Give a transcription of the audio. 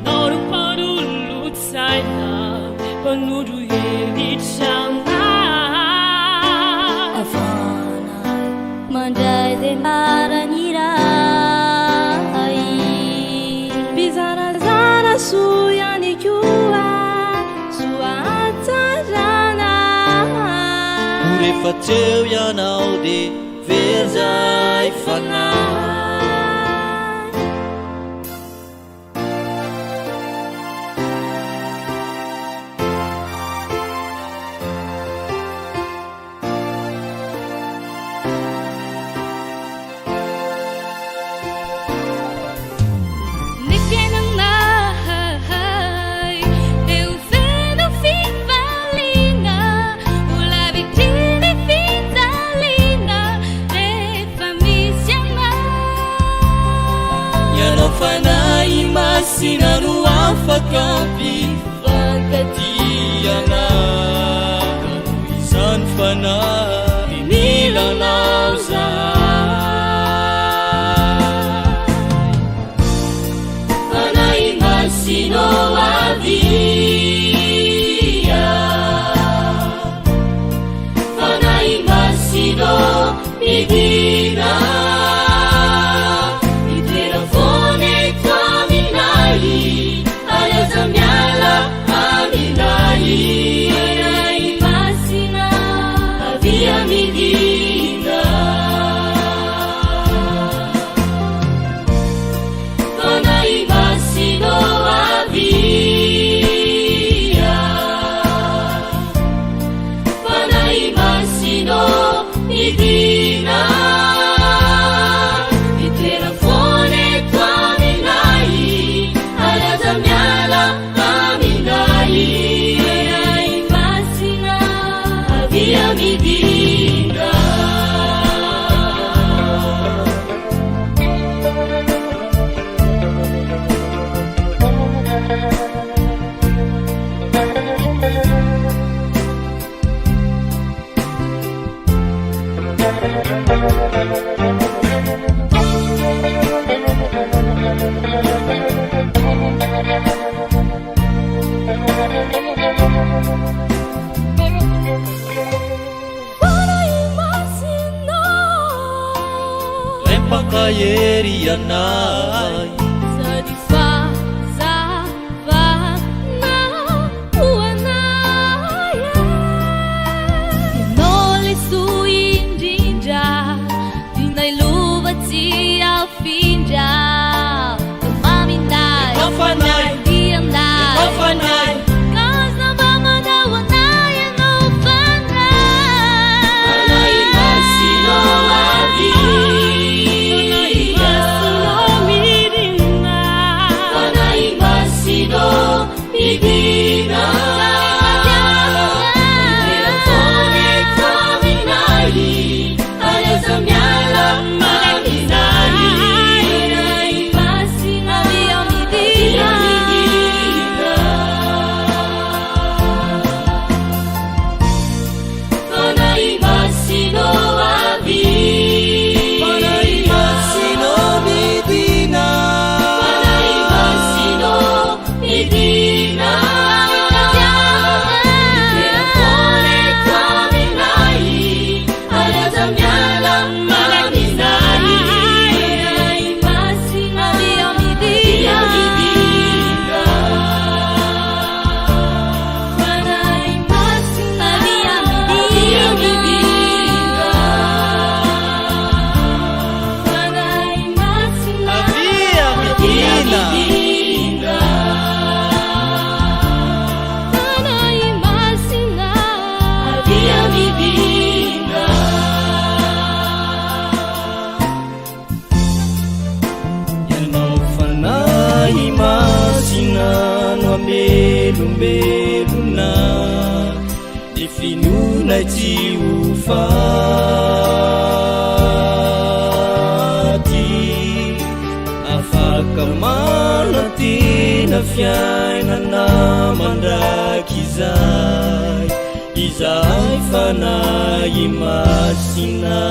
Nauru padulut sana penudu heri chama Afana mandai de maranirai Bizara zara suyani kua suatarana Rehefa teo ianao de verzay fanahy Fanai masina no afaka mpifankatiana izany fanahy milanao zahay Fanai masino avia Fanai masino midina Pakayeri anay Sadifa zavana uanaya Inole suindinja Dinay luvati au finja Mamindai Mafanay Diamdai Mafanay Kasna bamana wanaya no fanay Fanai masino avia Mamelombelona ny finoana tsy ho faty afaka manantena fiainana mandraky izay fanahy masina